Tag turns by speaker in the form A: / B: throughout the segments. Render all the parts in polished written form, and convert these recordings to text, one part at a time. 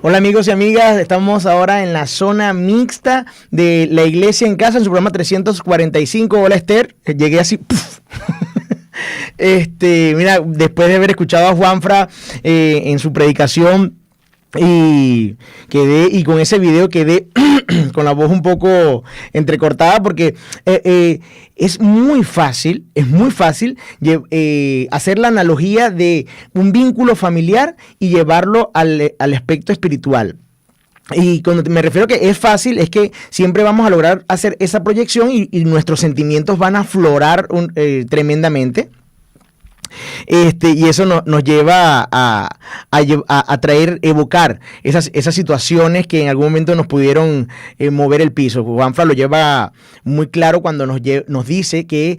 A: Hola amigos y amigas, estamos ahora en la zona mixta de la Iglesia en Casa en su programa 345. Hola Esther, llegué así. ¡Puf! Mira, después de haber escuchado a Juanfra en su predicación y con ese video quedé con la voz un poco entrecortada porque es muy fácil hacer la analogía de un vínculo familiar y llevarlo al aspecto espiritual. Y cuando me refiero a que es fácil, es que siempre vamos a lograr hacer esa proyección y nuestros sentimientos van a aflorar tremendamente. Y eso nos lleva a traer, evocar esas situaciones que en algún momento nos pudieron mover el piso. Juanfra lo lleva muy claro cuando nos dice que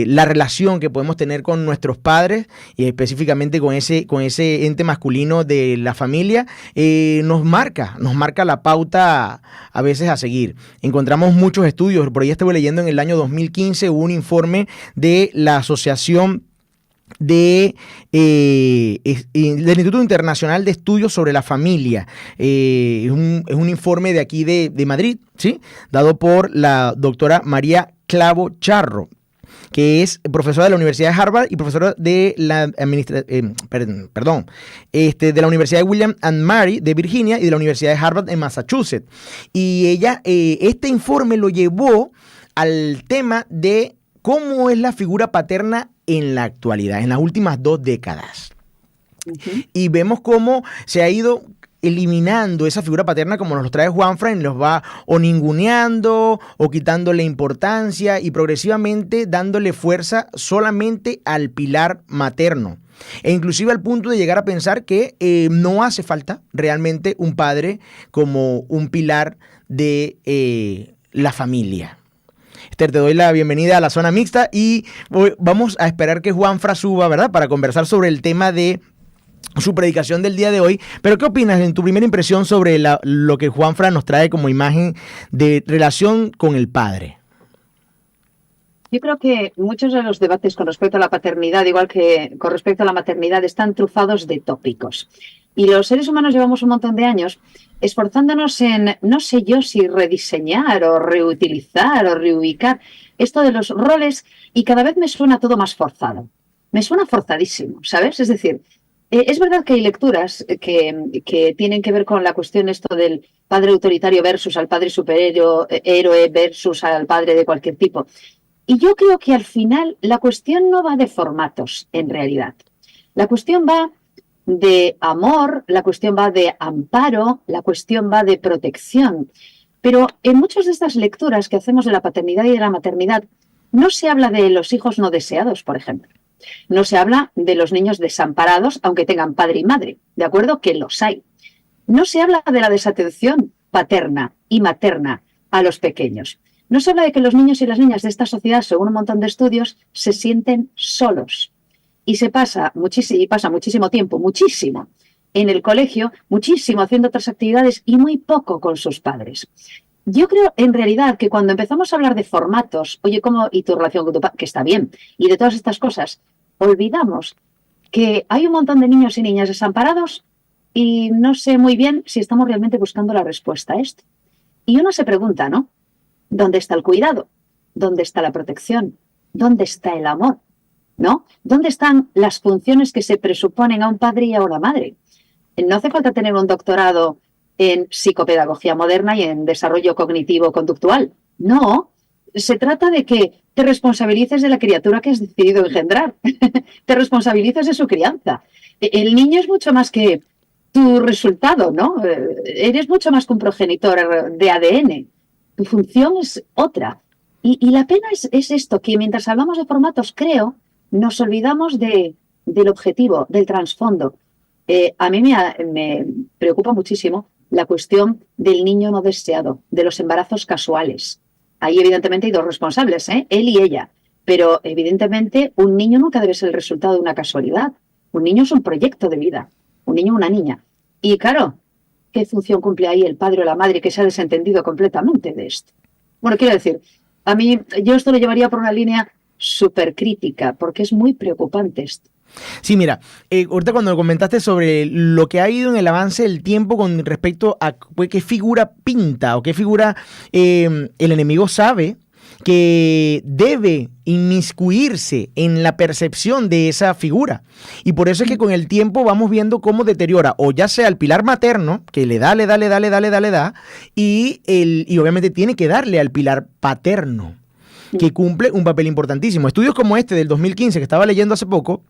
A: la relación que podemos tener con nuestros padres y específicamente con ese ente masculino de la familia nos marca la pauta a veces a seguir. Encontramos muchos estudios, por ahí estuve leyendo en el año 2015 hubo un informe de la Asociación del Instituto Internacional de Estudios sobre la Familia. Es un informe de aquí de Madrid, ¿sí? Dado por la doctora María Clavo Charro, que es profesora de la Universidad de Harvard y profesora de la de la Universidad de William and Mary de Virginia y de la Universidad de Harvard en Massachusetts. Y ella, este informe lo llevó al tema de cómo es la figura paterna en la actualidad, en las últimas 2 décadas. Uh-huh. Y vemos cómo se ha ido eliminando esa figura paterna como nos lo trae Juanfra, y los va o ninguneando o quitándole importancia y progresivamente dándole fuerza solamente al pilar materno. E inclusive al punto de llegar a pensar que no hace falta realmente un padre como un pilar de la familia. Esther, te doy la bienvenida a la zona mixta y vamos a esperar que Juanfra suba, ¿verdad? Para conversar sobre el tema de su predicación del día de hoy. Pero ¿qué opinas en tu primera impresión sobre lo que Juanfra nos trae como imagen de relación con el padre?
B: Yo creo que muchos de los debates con respecto a la paternidad, igual que con respecto a la maternidad, están trufados de tópicos. Y los seres humanos llevamos un montón de años esforzándonos en, no sé yo si rediseñar o reutilizar o reubicar esto de los roles y cada vez me suena todo más forzado. Me suena forzadísimo, ¿sabes? Es decir, es verdad que hay lecturas que tienen que ver con la cuestión esto del padre autoritario versus al padre superhéroe versus al padre de cualquier tipo. Y yo creo que al final la cuestión no va de formatos, en realidad. La cuestión va de amor, la cuestión va de amparo, la cuestión va de protección. Pero en muchas de estas lecturas que hacemos de la paternidad y de la maternidad, no se habla de los hijos no deseados, por ejemplo. No se habla de los niños desamparados, aunque tengan padre y madre, ¿de acuerdo? Que los hay. No se habla de la desatención paterna y materna a los pequeños. No se habla de que los niños y las niñas de esta sociedad, según un montón de estudios, se sienten solos. Y pasa muchísimo tiempo, muchísimo, en el colegio, muchísimo haciendo otras actividades y muy poco con sus padres. Yo creo, en realidad, que cuando empezamos a hablar de formatos, oye, ¿cómo y tu relación con tu padre? Que está bien, y de todas estas cosas, olvidamos que hay un montón de niños y niñas desamparados y no sé muy bien si estamos realmente buscando la respuesta a esto. Y uno se pregunta, ¿no? ¿Dónde está el cuidado? ¿Dónde está la protección? ¿Dónde está el amor? ¿No? ¿Dónde están las funciones que se presuponen a un padre y a una madre? No hace falta tener un doctorado en psicopedagogía moderna y en desarrollo cognitivo-conductual. No, se trata de que te responsabilices de la criatura que has decidido engendrar. Te responsabilices de su crianza. El niño es mucho más que tu resultado, ¿no? Eres mucho más que un progenitor de ADN. Tu función es otra. Y la pena es esto, que mientras hablamos de formatos, creo, nos olvidamos del objetivo, del trasfondo. A mí me preocupa muchísimo la cuestión del niño no deseado, de los embarazos casuales. Ahí evidentemente hay 2 responsables, él y ella. Pero evidentemente un niño nunca debe ser el resultado de una casualidad. Un niño es un proyecto de vida, un niño o una niña. Y claro, ¿qué función cumple ahí el padre o la madre que se ha desentendido completamente de esto? Bueno, quiero decir, yo esto lo llevaría por una línea súper crítica, porque es muy preocupante esto.
A: Sí, mira, ahorita cuando comentaste sobre lo que ha ido en el avance del tiempo con respecto a qué figura pinta o qué figura el enemigo sabe que debe inmiscuirse en la percepción de esa figura. Y por eso es que con el tiempo vamos viendo cómo deteriora, o ya sea el pilar materno, que le da, y obviamente tiene que darle al pilar paterno, que cumple un papel importantísimo. Estudios como este del 2015 que estaba leyendo hace poco,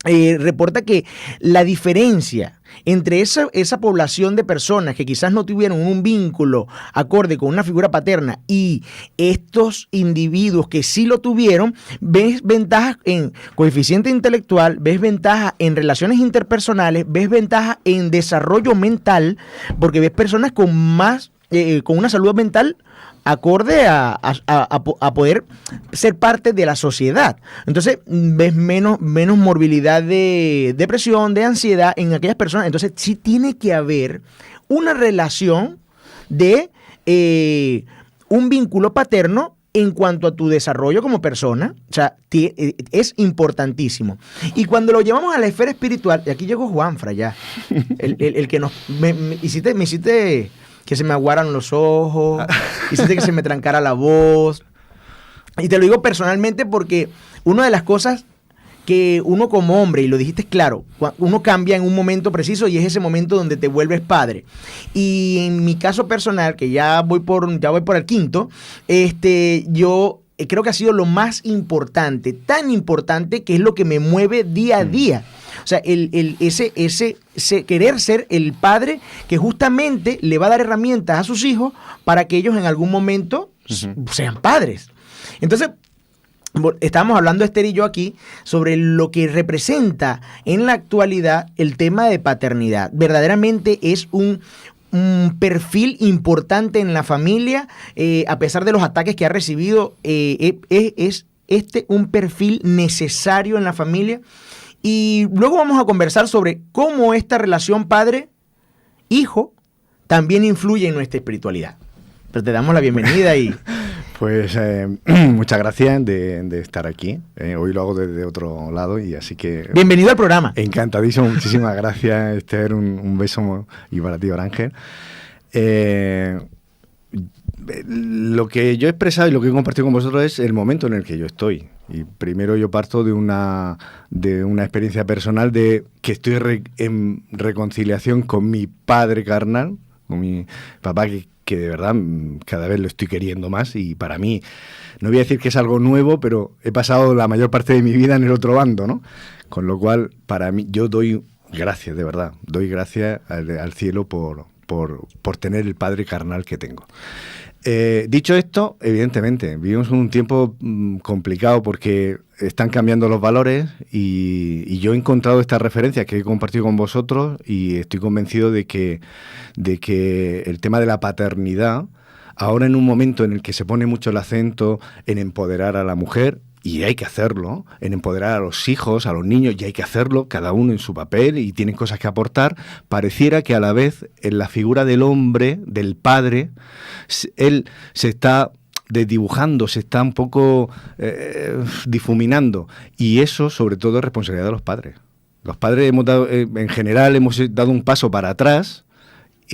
A: reporta que la diferencia entre esa población de personas que quizás no tuvieron un vínculo acorde con una figura paterna y estos individuos que sí lo tuvieron, ves ventajas en coeficiente intelectual, ves ventajas en relaciones interpersonales, ves ventajas en desarrollo mental, porque ves personas con más, con una salud mental acorde a poder ser parte de la sociedad. Entonces ves menos morbilidad de depresión, de ansiedad en aquellas personas. Entonces sí tiene que haber una relación de un vínculo paterno en cuanto a tu desarrollo como persona. O sea, es importantísimo. Y cuando lo llevamos a la esfera espiritual, y aquí llegó Juanfra ya, el que me hiciste que se me aguaran los ojos, hiciste que se me trancara la voz. Y te lo digo personalmente porque una de las cosas que uno como hombre, y lo dijiste claro, uno cambia en un momento preciso y es ese momento donde te vuelves padre. Y en mi caso personal, que ya voy por el quinto, yo creo que ha sido lo más importante, tan importante que es lo que me mueve día a día. O sea, ese querer ser el padre que justamente le va a dar herramientas a sus hijos para que ellos en algún momento sean padres. Entonces, estábamos hablando Esther y yo aquí sobre lo que representa en la actualidad el tema de paternidad. Verdaderamente es un perfil importante en la familia, a pesar de los ataques que ha recibido, es un perfil necesario en la familia. Y luego vamos a conversar sobre cómo esta relación padre-hijo también influye en nuestra espiritualidad. Pero te damos la bienvenida y...
C: Pues muchas gracias de estar aquí. Hoy lo hago desde otro lado y así que...
A: Bienvenido al programa.
C: Encantadísimo, muchísimas gracias, Esther. Un beso y para ti, Orángel. Lo que yo he expresado y lo que he compartido con vosotros es el momento en el que yo estoy. Y primero yo parto de una experiencia personal de que estoy en reconciliación con mi padre carnal, con mi papá que de verdad cada vez lo estoy queriendo más, y para mí, no voy a decir que es algo nuevo, pero he pasado la mayor parte de mi vida en el otro bando, ¿no? Con lo cual, para mí, yo doy gracias, de verdad, doy gracias al cielo por tener el padre carnal que tengo. Dicho esto, evidentemente, vivimos un tiempo complicado porque están cambiando los valores y yo he encontrado estas referencias que he compartido con vosotros y estoy convencido de que el tema de la paternidad, ahora en un momento en el que se pone mucho el acento en empoderar a la mujer, y hay que hacerlo, en empoderar a los hijos, a los niños, y hay que hacerlo, cada uno en su papel, y tienen cosas que aportar, pareciera que a la vez en la figura del hombre, del padre, él se está desdibujando, se está un poco difuminando, y eso sobre todo es responsabilidad de los padres. Los padres en general hemos dado un paso para atrás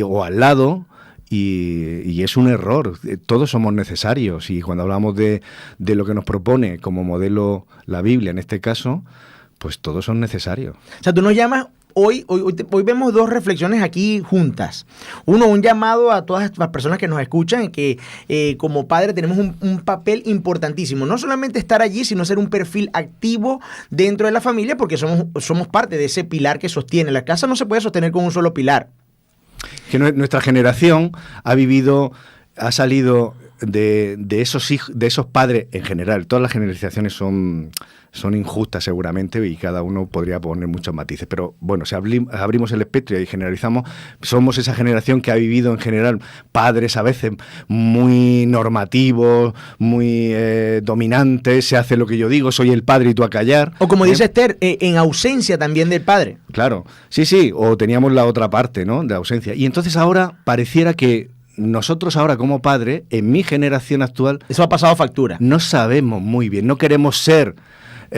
C: o al lado, y es un error. Todos somos necesarios, y cuando hablamos de lo que nos propone como modelo la Biblia en este caso, pues todos son necesarios.
A: O sea, tú nos llamas, hoy vemos dos reflexiones aquí juntas. Uno, un llamado a todas las personas que nos escuchan, que como padre tenemos un papel importantísimo. No solamente estar allí, sino ser un perfil activo dentro de la familia, porque somos parte de ese pilar que sostiene. La casa no se puede sostener con un solo pilar.
C: Que nuestra generación ha salido de esos padres en general. Todas las generalizaciones son injustas seguramente, y cada uno podría poner muchos matices, pero bueno, si abrimos el espectro y generalizamos, somos esa generación que ha vivido en general padres a veces muy normativos, muy dominantes, se hace lo que yo digo, soy el padre y tú a callar.
A: O como dice Esther, en ausencia también del padre.
C: Claro, sí, o teníamos la otra parte, ¿no?, de ausencia. Y entonces ahora pareciera que nosotros ahora como padres, en mi generación actual...
A: Eso ha pasado factura.
C: No sabemos muy bien, no queremos ser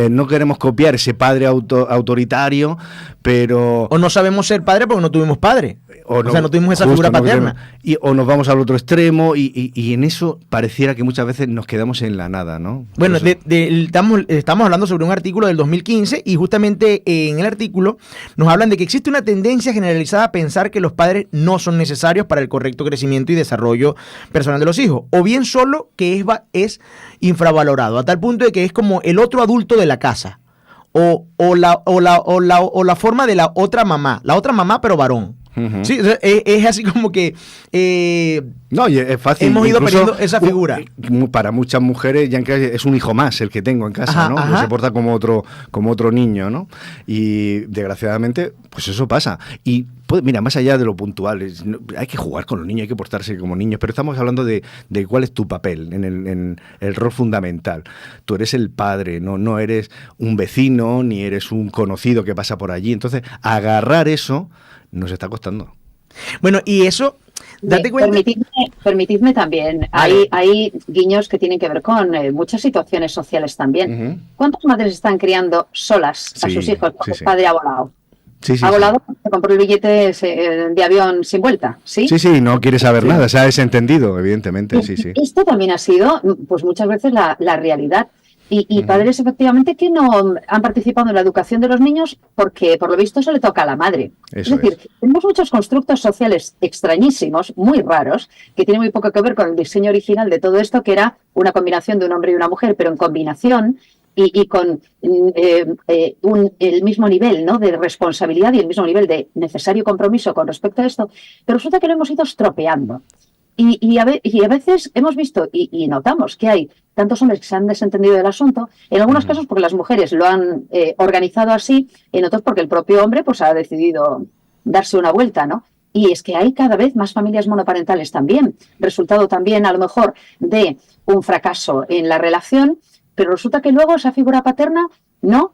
C: no queremos copiar ese padre autoritario, pero...
A: O no sabemos ser padre porque no tuvimos padre. O sea, no tuvimos esa
C: justo,
A: figura paterna.
C: O nos vamos al otro extremo y en eso pareciera que muchas veces nos quedamos en la nada, ¿no?
A: Bueno, estamos hablando sobre un artículo del 2015 y justamente en el artículo nos hablan de que existe una tendencia generalizada a pensar que los padres no son necesarios para el correcto crecimiento y desarrollo personal de los hijos, o bien solo que es infravalorado, a tal punto de que es como el otro adulto de la casa, o la forma de la otra mamá pero varón. Uh-huh. Sí, es así como que
C: no, y es fácil.
A: Hemos ido perdiendo esa figura.
C: Para muchas mujeres ya es un hijo más el que tengo en casa, ajá, ¿no? Ajá. Se porta como otro niño, ¿no? Y desgraciadamente, pues eso pasa. Y pues, mira, más allá de lo puntual, hay que jugar con los niños, hay que portarse como niños, pero estamos hablando de cuál es tu papel en el rol fundamental. Tú eres el padre, no eres un vecino, ni eres un conocido que pasa por allí. Entonces, agarrar eso nos está costando.
A: Bueno, y eso, date cuenta...
B: Permitidme también, hay guiños que tienen que ver con muchas situaciones sociales también. Uh-huh. ¿Cuántas madres están criando solas a sus hijos porque el padre ha volado? Ha volado, se compró el billete de avión sin vuelta, ¿sí?
C: Sí, no quiere saber nada, se ha desentendido, evidentemente, sí.
B: Esto también ha sido, pues muchas veces, la realidad. Y padres, efectivamente, que no han participado en la educación de los niños porque, por lo visto, eso le toca a la madre.
C: Eso
B: es decir, tenemos muchos constructos sociales extrañísimos, muy raros, que tienen muy poco que ver con el diseño original de todo esto, que era una combinación de un hombre y una mujer, pero en combinación y con el mismo nivel, ¿no?, de responsabilidad y el mismo nivel de necesario compromiso con respecto a esto. Pero resulta que lo hemos ido estropeando. Y a veces hemos visto y notamos que hay tantos hombres que se han desentendido del asunto, en algunos casos porque las mujeres lo han organizado así, en otros porque el propio hombre pues ha decidido darse una vuelta, ¿no? Y es que hay cada vez más familias monoparentales también, resultado también a lo mejor de un fracaso en la relación, pero resulta que luego esa figura paterna no,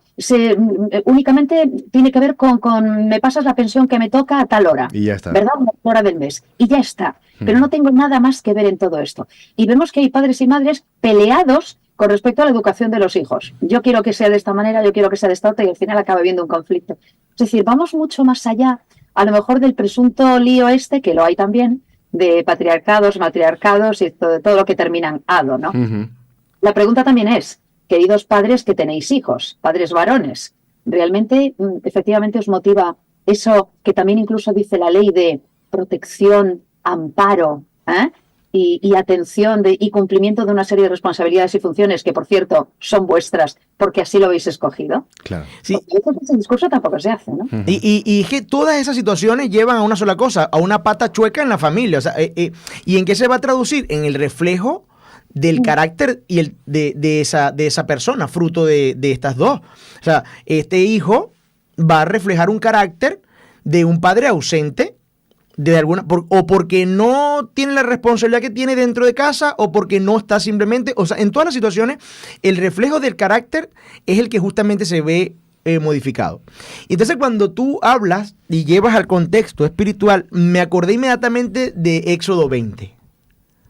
B: únicamente tiene que ver con me pasas la pensión que me toca a tal hora,
C: y ya está.
B: ¿verdad? Una hora del mes, y ya está. Pero no tengo nada más que ver en todo esto. Y vemos que hay padres y madres peleados con respecto a la educación de los hijos. Yo quiero que sea de esta manera, yo quiero que sea de esta otra, y al final acaba habiendo un conflicto. Es decir, vamos mucho más allá, a lo mejor del presunto lío que lo hay también, de patriarcados, matriarcados y todo lo que termina en ado, ¿no? Uh-huh. La pregunta también es, queridos padres que tenéis hijos, padres varones, ¿realmente efectivamente os motiva eso que también incluso dice la ley de protección, amparo y atención y cumplimiento de una serie de responsabilidades y funciones que, por cierto, son vuestras porque así lo habéis escogido?
C: Claro.
A: Sí.
B: Ese discurso tampoco se hace, ¿no?
A: Uh-huh. Y que todas esas situaciones llevan a una sola cosa, a una pata chueca en la familia. O sea, ¿y en qué se va a traducir? En el reflejo del carácter y de esa persona, fruto de estas dos. O sea, este hijo va a reflejar un carácter de un padre ausente, o porque no tiene la responsabilidad que tiene dentro de casa, o porque no está simplemente, o sea, en todas las situaciones, el reflejo del carácter es el que justamente se ve modificado. Y entonces cuando tú hablas y llevas al contexto espiritual, me acordé inmediatamente de Éxodo 20.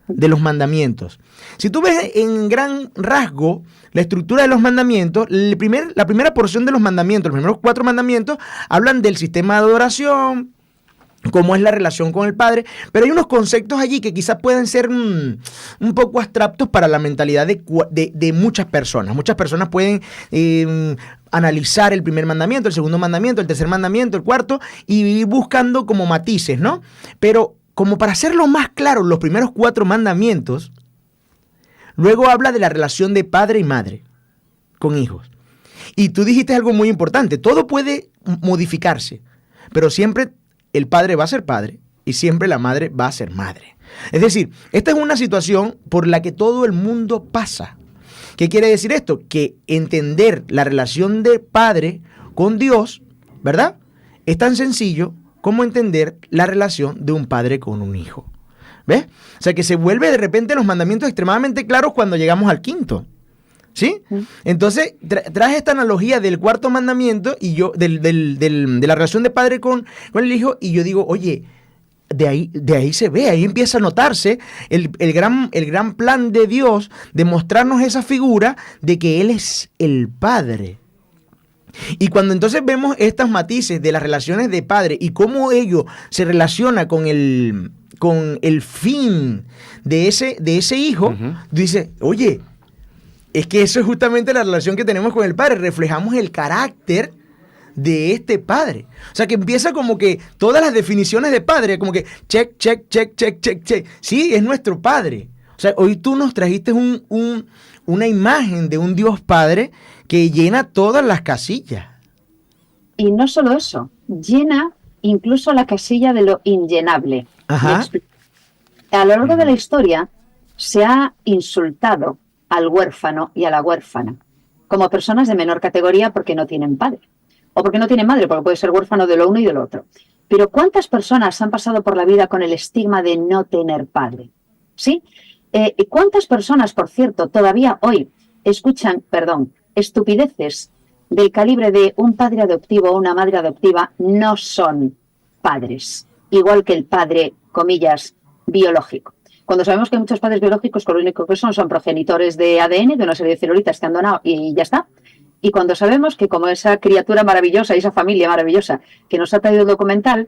A: De los mandamientos. Si tú ves en gran rasgo la estructura de los mandamientos, la primera porción de los mandamientos, los primeros 4 mandamientos, hablan del sistema de adoración, cómo es la relación con el Padre, pero hay unos conceptos allí que quizás pueden ser un poco abstractos para la mentalidad de muchas personas. Muchas personas pueden analizar el primer mandamiento, el segundo mandamiento, el tercer mandamiento, el cuarto, y ir buscando como matices, ¿no? Pero como para hacerlo más claro, los primeros 4 mandamientos, luego habla de la relación de padre y madre con hijos. Y tú dijiste algo muy importante, todo puede modificarse, pero siempre el padre va a ser padre y siempre la madre va a ser madre. Es decir, esta es una situación por la que todo el mundo pasa. ¿Qué quiere decir esto? Que entender la relación de padre con Dios, ¿verdad?, es tan sencillo como entender la relación de un padre con un hijo. ¿Ves? O sea, que se vuelve de repente los mandamientos extremadamente claros cuando llegamos al 5º. ¿Sí? Entonces, traje esta analogía del 4º mandamiento y yo, de la relación de padre con el hijo, y yo digo, oye, de ahí se ve, ahí empieza a notarse el gran plan de Dios de mostrarnos esa figura de que Él es el Padre. Y cuando entonces vemos estos matices de las relaciones de padre y cómo ello se relaciona con el fin de ese hijo, dice, oye, es que eso es justamente la relación que tenemos con el padre, reflejamos el carácter de este padre. O sea, que empieza como que todas las definiciones de padre, como que check, check, check, check, check, check. Sí, es nuestro padre. O sea, hoy tú nos trajiste una imagen de un Dios Padre que llena todas las casillas.
B: Y no solo eso, llena incluso la casilla de lo inllenable.
A: Ajá.
B: A lo largo de la historia se ha insultado al huérfano y a la huérfana como personas de menor categoría porque no tienen padre. O porque no tienen madre, porque puede ser huérfano de lo uno y de lo otro. Pero ¿cuántas personas han pasado por la vida con el estigma de no tener padre? ¿Sí? ¿Cuántas personas, por cierto, todavía hoy escuchan, estupideces del calibre de un padre adoptivo o una madre adoptiva no son padres? Igual que el padre, comillas, biológico. Cuando sabemos que hay muchos padres biológicos con lo único que son progenitores de ADN, de una serie de celulitas que han donado y ya está. Y cuando sabemos que como esa criatura maravillosa y esa familia maravillosa que nos ha traído el documental,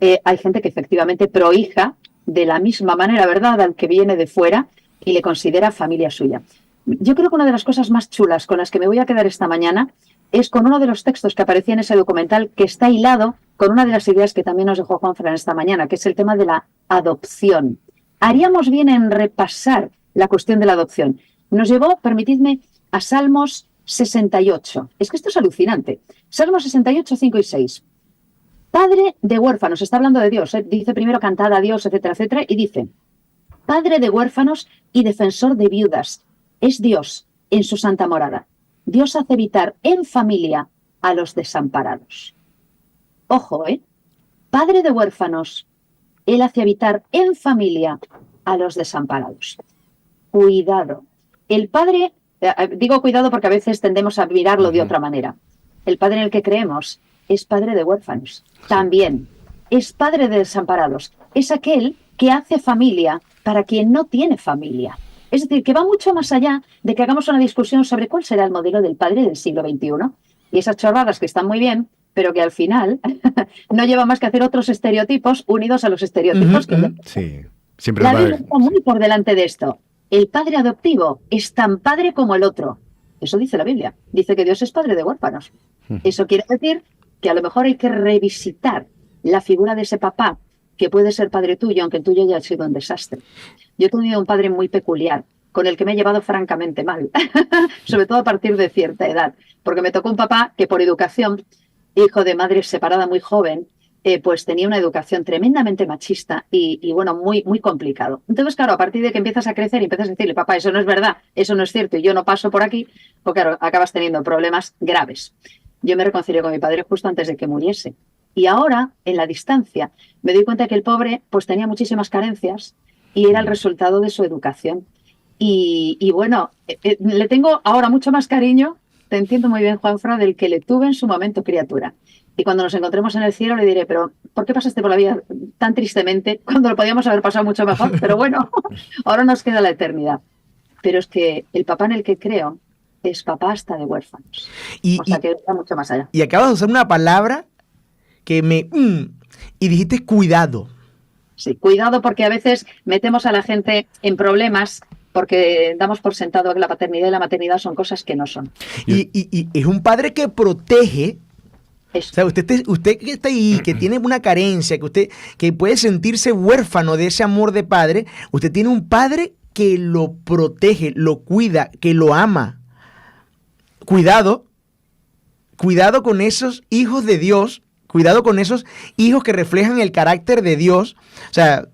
B: hay gente que efectivamente prohija de la misma manera, ¿verdad?, al que viene de fuera y le considera familia suya. Yo creo que una de las cosas más chulas con las que me voy a quedar esta mañana es con uno de los textos que aparecía en ese documental que está hilado con una de las ideas que también nos dejó Juanfran esta mañana, que es el tema de la adopción. Haríamos bien en repasar la cuestión de la adopción. Nos llevó, permitidme, a Salmos 68. Es que esto es alucinante. Salmos 68, 5 y 6. Padre de huérfanos, está hablando de Dios, dice primero cantad a Dios, etcétera, etcétera, y dice, Padre de huérfanos y defensor de viudas, es Dios en su santa morada. Dios hace habitar en familia a los desamparados. Ojo, Padre de huérfanos, Él hace habitar en familia a los desamparados. Cuidado. El Padre, digo cuidado porque a veces tendemos a mirarlo de otra manera. El Padre en el que creemos es Padre de huérfanos. También es Padre de desamparados. Es aquel que hace familia para quien no tiene familia. Es decir, que va mucho más allá de que hagamos una discusión sobre cuál será el modelo del padre del siglo XXI. Y esas chorradas que están muy bien, pero que al final no lleva más que hacer otros estereotipos unidos a los estereotipos que...
C: Sí, siempre
B: la Biblia está muy por delante de esto. El padre adoptivo es tan padre como el otro. Eso dice la Biblia. Dice que Dios es padre de huérfanos. Eso quiere decir que a lo mejor hay que revisitar la figura de ese papá que puede ser padre tuyo, aunque el tuyo haya sido un desastre. Yo he tenido un padre muy peculiar, con el que me he llevado francamente mal, sobre todo a partir de cierta edad, porque me tocó un papá que por educación, hijo de madre separada muy joven, pues tenía una educación tremendamente machista y bueno, muy, muy complicado. Entonces, claro, a partir de que empiezas a crecer y empiezas a decirle, papá, eso no es verdad, eso no es cierto y yo no paso por aquí, pues claro, acabas teniendo problemas graves. Yo me reconcilié con mi padre justo antes de que muriese. Y ahora, en la distancia, me doy cuenta que el pobre pues tenía muchísimas carencias y era el resultado de su educación. Y bueno, le tengo ahora mucho más cariño, te entiendo muy bien, Juanfra, del que le tuve en su momento criatura. Y cuando nos encontremos en el cielo le diré, pero ¿por qué pasaste por la vida tan tristemente cuando lo podíamos haber pasado mucho mejor? Pero bueno, ahora nos queda la eternidad. Pero es que el papá en el que creo es papá hasta de huérfanos. O sea que está mucho más allá.
A: Y acabas de usar una palabra que me... y dijiste cuidado.
B: Sí, cuidado porque a veces metemos a la gente en problemas porque damos por sentado que la paternidad y la maternidad son cosas que no son.
A: Y es un padre que protege. Eso. O sea, usted que está ahí, que tiene una carencia, que puede sentirse huérfano de ese amor de padre, usted tiene un padre que lo protege, lo cuida, que lo ama. Cuidado con esos hijos de Dios, cuidado con esos hijos que reflejan el carácter de Dios. O sea,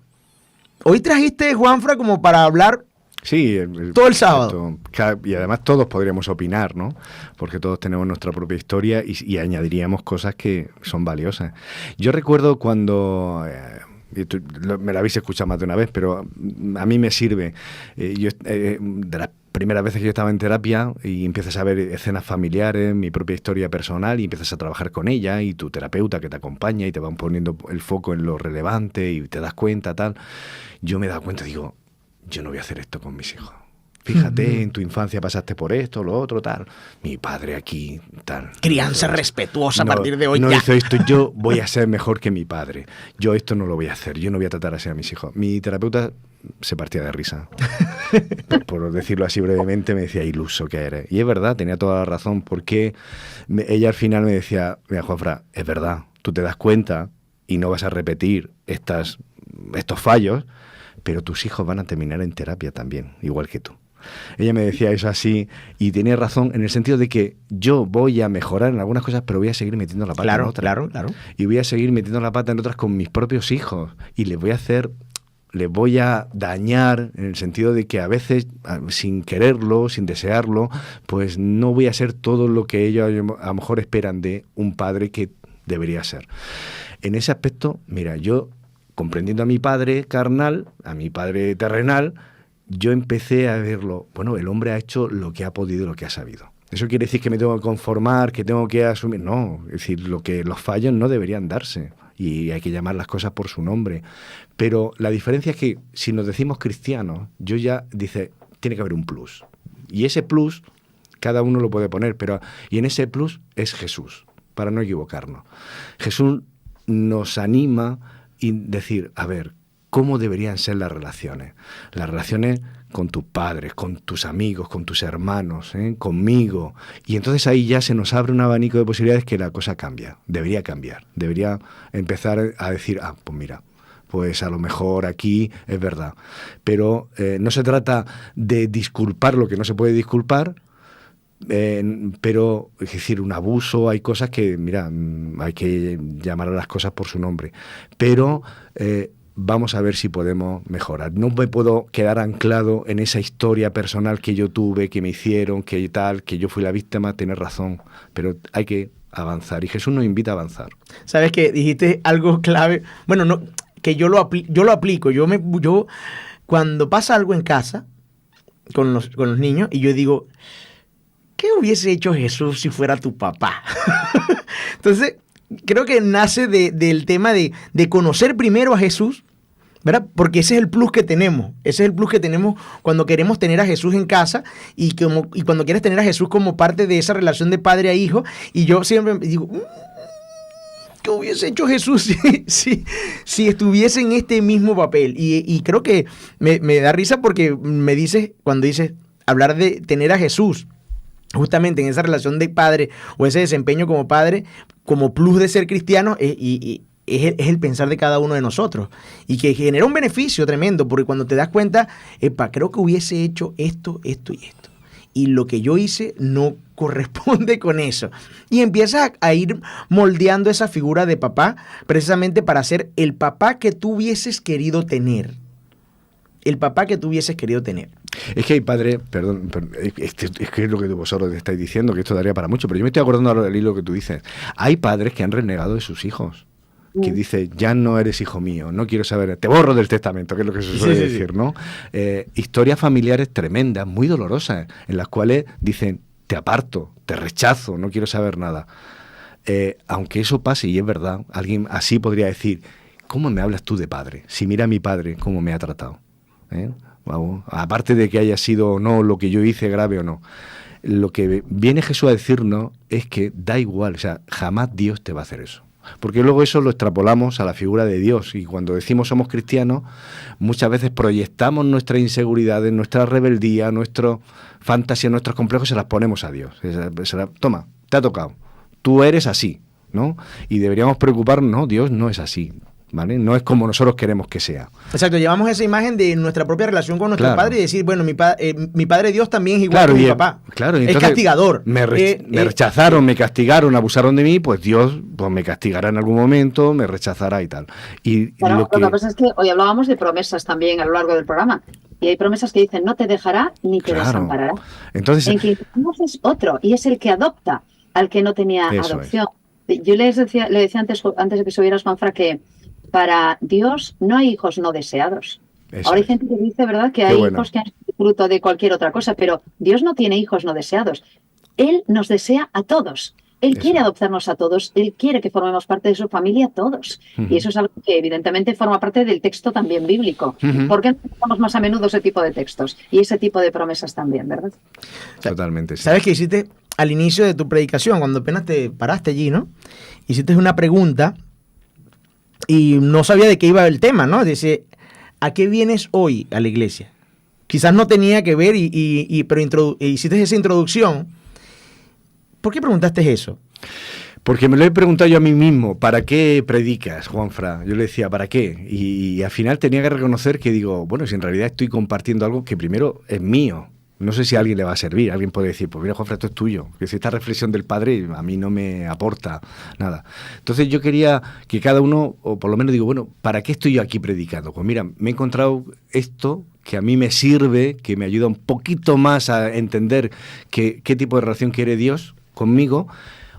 A: hoy trajiste, Juanfra, como para hablar
C: sí,
A: todo el sábado.
C: Y además todos podríamos opinar, ¿no? Porque todos tenemos nuestra propia historia y añadiríamos cosas que son valiosas. Yo recuerdo cuando... me la habéis escuchado más de una vez, pero a mí me sirve. De las primeras veces que yo estaba en terapia y empiezas a ver escenas familiares, mi propia historia personal, y empiezas a trabajar con ella y tu terapeuta que te acompaña y te van poniendo el foco en lo relevante y te das cuenta, tal. Yo me he dado cuenta, digo, yo no voy a hacer esto con mis hijos. Fíjate, en tu infancia pasaste por esto, lo otro, tal. Mi padre aquí, tal.
A: Crianza respetuosa a partir de hoy.
C: No
A: ya.
C: hizo esto, yo voy a ser mejor que mi padre. Yo esto no lo voy a hacer, yo no voy a tratar así a mis hijos. Mi terapeuta se partía de risa. Por decirlo así brevemente, me decía, iluso que eres. Y es verdad, tenía toda la razón, porque ella al final me decía, mira, Juanfran, es verdad, tú te das cuenta y no vas a repetir estos fallos, pero tus hijos van a terminar en terapia también, igual que tú. Ella me decía eso así y tenía razón en el sentido de que yo voy a mejorar en algunas cosas, pero voy a seguir metiendo la pata en otras. Claro. Y voy a seguir metiendo la pata en otras con mis propios hijos y les voy a dañar en el sentido de que a veces, sin quererlo, sin desearlo, pues no voy a ser todo lo que ellos a lo mejor esperan de un padre que debería ser. En ese aspecto, mira, yo comprendiendo a mi padre carnal, a mi padre terrenal, yo empecé a verlo, bueno, el hombre ha hecho lo que ha podido, lo que ha sabido. ¿Eso quiere decir que me tengo que conformar, que tengo que asumir? No, es decir, los fallos no deberían darse y hay que llamar las cosas por su nombre. Pero la diferencia es que si nos decimos cristianos, yo ya dice, tiene que haber un plus. Y ese plus, cada uno lo puede poner, y en ese plus es Jesús, para no equivocarnos. Jesús nos anima y decir, a ver, ¿cómo deberían ser las relaciones? Las relaciones con tus padres, con tus amigos, con tus hermanos, conmigo. Y entonces ahí ya se nos abre un abanico de posibilidades que la cosa cambia. Debería cambiar. Debería empezar a decir, pues mira, pues a lo mejor aquí es verdad. Pero no se trata de disculpar lo que no se puede disculpar, pero es decir, un abuso, hay cosas que, mira, hay que llamar a las cosas por su nombre. Pero vamos a ver si podemos mejorar. No me puedo quedar anclado en esa historia personal que yo tuve, que me hicieron, que tal, que yo fui la víctima, tienes razón, pero hay que avanzar y Jesús nos invita a avanzar.
A: ¿Sabes qué? Dijiste algo clave. Bueno, no, que yo lo aplico. Yo cuando pasa algo en casa con los niños y yo digo, ¿qué hubiese hecho Jesús si fuera tu papá? Entonces, creo que nace del tema de conocer primero a Jesús, ¿verdad? Porque ese es el plus que tenemos. Ese es el plus que tenemos cuando queremos tener a Jesús en casa y cuando quieres tener a Jesús como parte de esa relación de padre a hijo. Y yo siempre digo, ¿qué hubiese hecho Jesús si estuviese en este mismo papel? Y creo que me da risa porque cuando dices hablar de tener a Jesús justamente en esa relación de padre o ese desempeño como padre, como plus de ser cristiano, y es el pensar de cada uno de nosotros y que genera un beneficio tremendo, porque cuando te das cuenta, creo que hubiese hecho esto y esto, y lo que yo hice no corresponde con eso, y empiezas a ir moldeando esa figura de papá precisamente para ser el papá que tú hubieses querido tener. El papá que tú hubieses querido tener.
C: Es que hay padres, perdón, es que es lo que vosotros estáis diciendo, que esto daría para mucho, pero yo me estoy acordando ahora del hilo que tú dices. Hay padres que han renegado de sus hijos, que dicen, ya no eres hijo mío, no quiero saber, te borro del testamento, que es lo que se suele decir, ¿no? Historias familiares tremendas, muy dolorosas, en las cuales dicen, te aparto, te rechazo, no quiero saber nada. Aunque eso pase, y es verdad, alguien así podría decir, ¿cómo me hablas tú de padre? Si mira a mi padre, cómo me ha tratado. Vamos, aparte de que haya sido o no lo que yo hice grave o no, lo que viene Jesús a decirnos es que da igual, o sea, jamás Dios te va a hacer eso, porque luego eso lo extrapolamos a la figura de Dios y cuando decimos somos cristianos muchas veces proyectamos nuestras inseguridades, nuestra rebeldía, nuestra fantasía, nuestros complejos, se las ponemos a Dios. Toma, te ha tocado, tú eres así, ¿no? Y deberíamos preocuparnos, no, Dios no es así, ¿vale? No es como nosotros queremos que sea.
A: Exacto, llevamos esa imagen de nuestra propia relación con nuestro padre y decir, bueno, mi padre Dios también es igual que mi papá.
C: Claro,
A: es castigador.
C: Me rechazaron, me castigaron, abusaron de mí, pues Dios pues me castigará en algún momento, me rechazará y tal. Y
B: claro, lo que pasa es que hoy hablábamos de promesas también a lo largo del programa. Y hay promesas que dicen, no te dejará ni te desamparará.
C: Entonces,
B: en que es otro, y es el que adopta al que no tenía adopción. Yo le decía antes de que subieras, Juanfran, que para Dios no hay hijos no deseados. Ahora hay gente que dice, ¿verdad?, que hay hijos que han sido fruto de cualquier otra cosa, pero Dios no tiene hijos no deseados. Él nos desea a todos. Él quiere adoptarnos a todos, Él quiere que formemos parte de su familia todos. Y eso es algo que evidentemente forma parte del texto también bíblico. ¿Por qué no usamos más a menudo ese tipo de textos? Y ese tipo de promesas también, ¿verdad?
C: Totalmente, sí.
A: ¿Sabes qué hiciste al inicio de tu predicación, cuando apenas te paraste allí, ¿no? Hiciste una pregunta y no sabía de qué iba el tema, ¿no? Dice, ¿a qué vienes hoy a la iglesia? Quizás no tenía que ver, pero hiciste esa introducción. ¿Por qué preguntaste eso?
C: Porque me lo he preguntado yo a mí mismo, ¿para qué predicas, Juanfra? Yo le decía, ¿para qué? Y al final tenía que reconocer que digo, bueno, si en realidad estoy compartiendo algo que primero es mío, no sé si a alguien le va a servir. Alguien puede decir, pues mira, Juanfra, esto es tuyo. Que si esta reflexión del Padre a mí no me aporta nada. Entonces yo quería que cada uno, o por lo menos digo, bueno, ¿para qué estoy yo aquí predicando? Pues mira, me he encontrado esto que a mí me sirve, que me ayuda un poquito más a entender qué tipo de relación quiere Dios conmigo.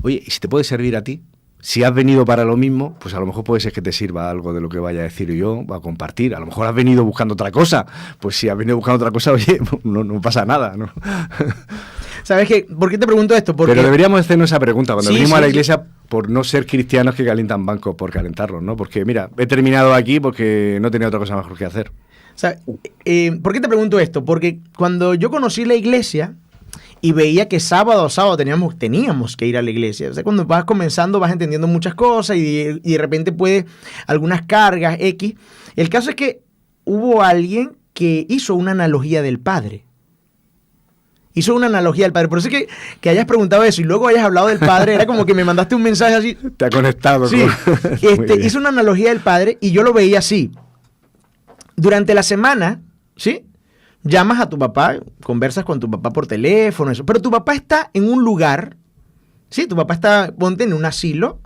C: Oye, ¿y si te puede servir a ti? Si has venido para lo mismo, pues a lo mejor puede ser que te sirva algo de lo que vaya a decir yo, a compartir. A lo mejor has venido buscando otra cosa. Pues si has venido buscando otra cosa, oye, no pasa nada, ¿no?
A: ¿Sabes qué? ¿Por qué te pregunto esto? Porque...
C: Pero deberíamos hacernos esa pregunta cuando venimos a la iglesia, por no ser cristianos que calientan bancos por calentarlos, ¿no? Porque mira, he terminado aquí porque no tenía otra cosa mejor que hacer.
A: ¿Por qué te pregunto esto? Porque cuando yo conocí la iglesia y veía que sábado a sábado teníamos que ir a la iglesia. O sea, cuando vas comenzando vas entendiendo muchas cosas y de repente puedes algunas cargas X. El caso es que hubo alguien que hizo una analogía del Padre. Hizo una analogía del Padre. Por eso es que hayas preguntado eso y luego hayas hablado del Padre, era como que me mandaste un mensaje así.
C: Te ha conectado.
A: Sí, hizo una analogía del Padre y yo lo veía así. Durante la semana, ¿sí? Llamas a tu papá, conversas con tu papá por teléfono, eso. Pero tu papá está en un lugar, ¿sí? Tu papá está, ponte en un asilo,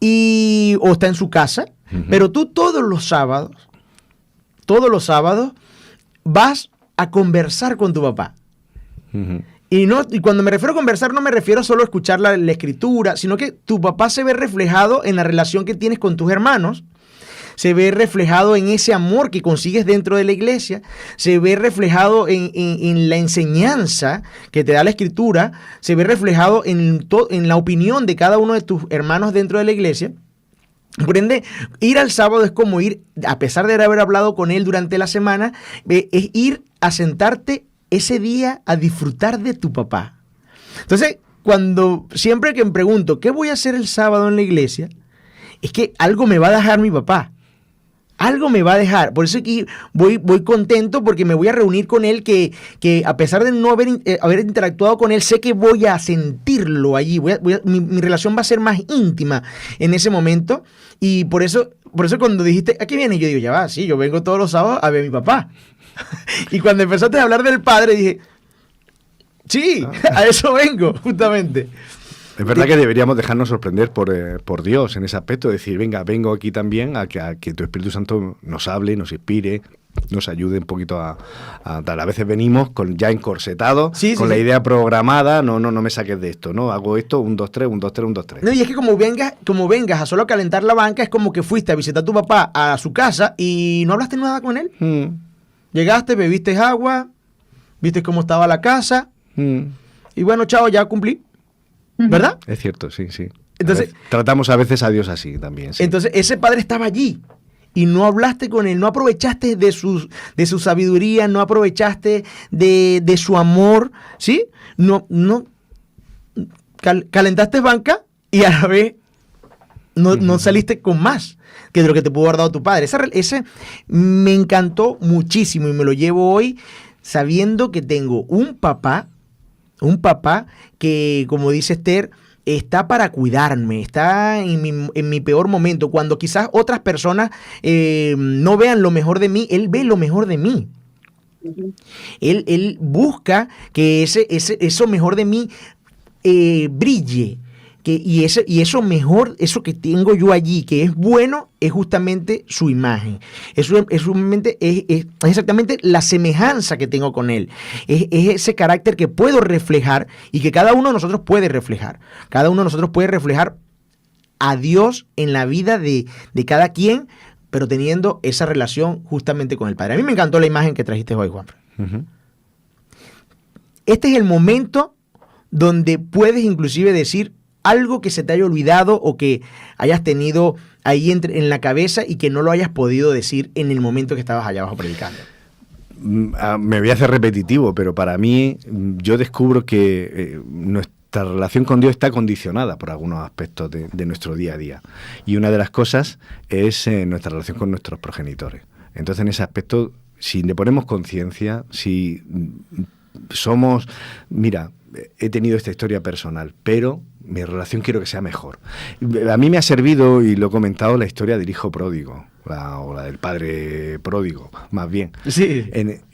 A: o está en su casa, pero tú todos los sábados, vas a conversar con tu papá. Y cuando me refiero a conversar, no me refiero solo a escuchar la escritura, sino que tu papá se ve reflejado en la relación que tienes con tus hermanos. Se ve reflejado en ese amor que consigues dentro de la iglesia, se ve reflejado en la enseñanza que te da la escritura, se ve reflejado en la opinión de cada uno de tus hermanos dentro de la iglesia. Por ende, ir al sábado es como ir, a pesar de haber hablado con él durante la semana, es ir a sentarte ese día a disfrutar de tu papá. Entonces, siempre que me pregunto, ¿qué voy a hacer el sábado en la iglesia? Es que algo me va a dejar mi papá. Algo me va a dejar. Por eso aquí voy contento porque me voy a reunir con él que a pesar de no haber interactuado con él, sé que voy a sentirlo allí. Mi relación va a ser más íntima en ese momento. Y por eso cuando dijiste, ¿a qué viene? Yo digo, ya va, sí, yo vengo todos los sábados a ver a mi papá. Y cuando empezaste a hablar del Padre, dije, sí, a eso vengo, justamente.
C: Es verdad que deberíamos dejarnos sorprender por Dios en ese aspecto, decir, vengo aquí también a que tu Espíritu Santo nos hable, nos inspire, nos ayude un poquito a tal. A veces venimos ya encorsetados, con la idea programada, no me saques de esto, ¿no? Hago esto, 1, 2, 3, 1, 2, 3, 1, 2, 3.
A: No, y es que como vengas a solo calentar la banca, es como que fuiste a visitar a tu papá a su casa y no hablaste nada con él. Llegaste, bebiste agua, viste cómo estaba la casa y bueno, chao, ya cumplí. ¿Verdad?
C: Es cierto, sí.
A: Entonces,
C: tratamos a veces a Dios así también. Sí.
A: Entonces, ese padre estaba allí y no hablaste con él, no aprovechaste de su sabiduría, no aprovechaste de su amor, ¿sí? No calentaste banca y a la vez no saliste con más que de lo que te pudo haber dado tu padre. Ese me encantó muchísimo y me lo llevo hoy sabiendo que tengo un papá que, como dice Esther, está para cuidarme, está en mi peor momento. Cuando quizás otras personas no vean lo mejor de mí, él ve lo mejor de mí. Él busca que eso mejor de mí brille. Y eso mejor, eso que tengo yo allí, que es bueno, es justamente su imagen. Es exactamente la semejanza que tengo con él. Es ese carácter que puedo reflejar y que cada uno de nosotros puede reflejar. Cada uno de nosotros puede reflejar a Dios en la vida de cada quien, pero teniendo esa relación justamente con el Padre. A mí me encantó la imagen que trajiste hoy, Juan.
C: Ujú.
A: Este es el momento donde puedes inclusive decir algo que se te haya olvidado o que hayas tenido ahí en la cabeza y que no lo hayas podido decir en el momento que estabas allá abajo predicando.
C: Me voy a hacer repetitivo, pero para mí yo descubro que nuestra relación con Dios está condicionada por algunos aspectos de nuestro día a día. Y una de las cosas es nuestra relación con nuestros progenitores. Entonces, en ese aspecto, si le ponemos conciencia, si somos... Mira, he tenido esta historia personal, pero mi relación quiero que sea mejor. A mí me ha servido, y lo he comentado, la historia del hijo pródigo, o la del padre pródigo, más bien.
A: Sí.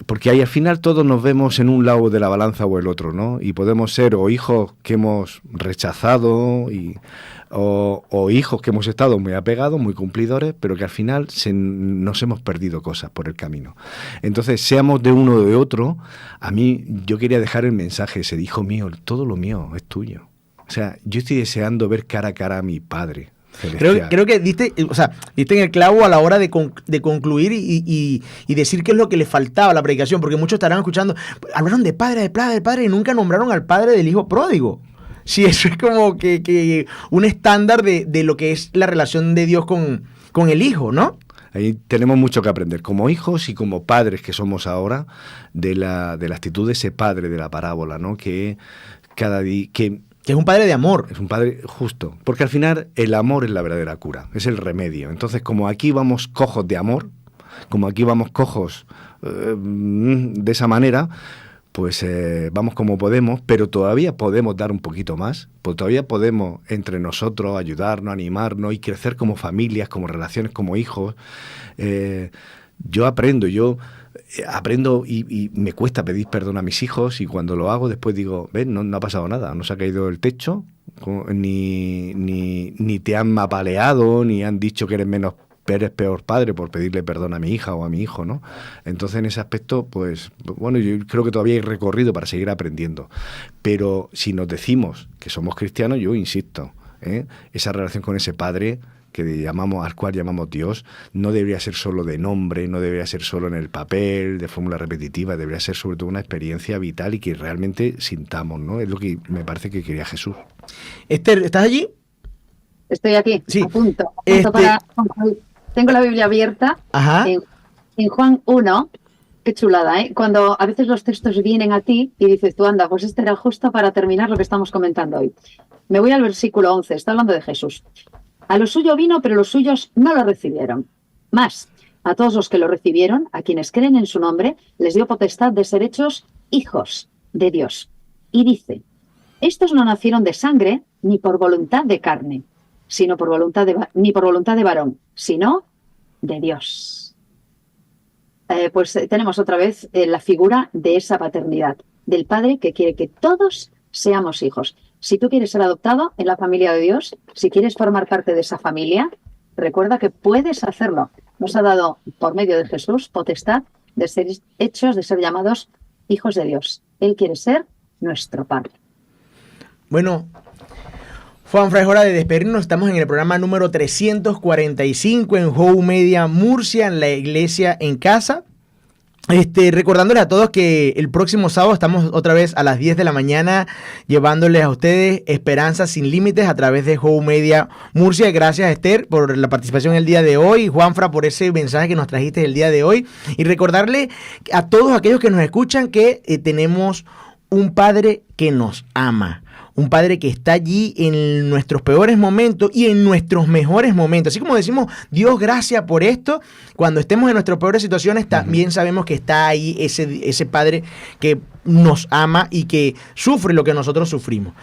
C: Porque ahí al final todos nos vemos en un lado de la balanza o el otro, ¿no? Y podemos ser o hijos que hemos rechazado o hijos que hemos estado muy apegados, muy cumplidores, pero que al final nos hemos perdido cosas por el camino. Entonces, seamos de uno o de otro, a mí yo quería dejar el mensaje ese, hijo mío, todo lo mío es tuyo. O sea, yo estoy deseando ver cara a cara a mi Padre celestial.
A: Creo que diste en el clavo a la hora de concluir y decir qué es lo que le faltaba a la predicación, porque muchos estarán escuchando, hablaron de padre y nunca nombraron al padre del hijo pródigo. Sí, eso es como que un estándar de lo que es la relación de Dios con el hijo, ¿no?
C: Ahí tenemos mucho que aprender como hijos y como padres que somos ahora de la actitud de ese padre de la parábola, ¿no? Que cada día... Que
A: es un padre de amor.
C: Es un padre justo. Porque al final el amor es la verdadera cura, es el remedio. Entonces, como aquí vamos cojos de amor, como aquí vamos cojos de esa manera, pues vamos como podemos, pero todavía podemos dar un poquito más, pues todavía podemos entre nosotros ayudarnos, animarnos y crecer como familias, como relaciones, como hijos. Yo aprendo y me cuesta pedir perdón a mis hijos, y cuando lo hago después digo, ven, no ha pasado nada, no se ha caído el techo, ni te han apaleado, ni han dicho que eres peor padre por pedirle perdón a mi hija o a mi hijo, ¿no? Entonces, en ese aspecto, pues, bueno, yo creo que todavía hay recorrido para seguir aprendiendo. Pero si nos decimos que somos cristianos, yo insisto, esa relación con ese padre al cual llamamos Dios, no debería ser solo de nombre, no debería ser solo en el papel, de fórmula repetitiva, debería ser sobre todo una experiencia vital y que realmente sintamos, ¿no? Es lo que me parece que quería Jesús.
A: Esther, ¿estás allí?
B: Estoy aquí,
A: sí.
B: a punto para concluir. Tengo la Biblia abierta.
A: Ajá.
B: En Juan 1, qué chulada, ¿eh? Cuando a veces los textos vienen a ti y dices tú, anda, pues este era justo para terminar lo que estamos comentando hoy. Me voy al versículo 11, está hablando de Jesús. A lo suyo vino, pero los suyos no lo recibieron. Más, a todos los que lo recibieron, a quienes creen en su nombre, les dio potestad de ser hechos hijos de Dios. Y dice, estos no nacieron de sangre ni por voluntad de carne, sino ni por voluntad de varón, sino de Dios. Pues tenemos otra vez la figura de esa paternidad, del Padre que quiere que todos seamos hijos. Si tú quieres ser adoptado en la familia de Dios, si quieres formar parte de esa familia, recuerda que puedes hacerlo. Nos ha dado, por medio de Jesús, potestad de ser hechos, de ser llamados hijos de Dios. Él quiere ser nuestro Padre.
A: Bueno, Juanfra, es hora de despedirnos. Estamos en el programa número 345 en Home Media Murcia, en la Iglesia en Casa. Recordándole a todos que el próximo sábado estamos otra vez a las 10 de la mañana llevándoles a ustedes Esperanza Sin Límites a través de Home Media Murcia. Gracias, Esther, por la participación el día de hoy, Juanfra, por ese mensaje que nos trajiste el día de hoy, y recordarle a todos aquellos que nos escuchan que tenemos un Padre que nos ama. Un Padre que está allí en nuestros peores momentos y en nuestros mejores momentos. Así como decimos, Dios, gracias por esto, cuando estemos en nuestras peores situaciones, también sabemos que está ahí ese Padre que nos ama y que sufre lo que nosotros sufrimos.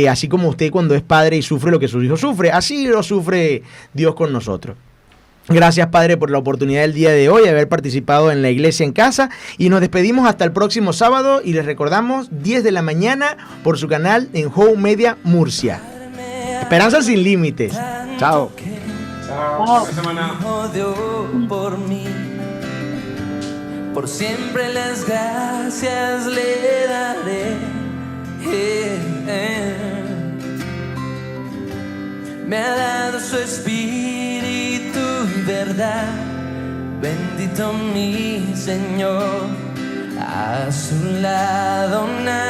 A: Así como usted cuando es padre y sufre lo que su hijo sufre, así lo sufre Dios con nosotros. Gracias, Padre, por la oportunidad del día de hoy de haber participado en la Iglesia en Casa, y nos despedimos hasta el próximo sábado y les recordamos 10 de la mañana por su canal en Home Media Murcia. Esperanza Sin Límites.
C: Chao.
D: Chao. Buena semana. Por mí, por siempre las gracias le daré. Me ha dado su espíritu y verdad. Bendito mi Señor. a su lado nadie.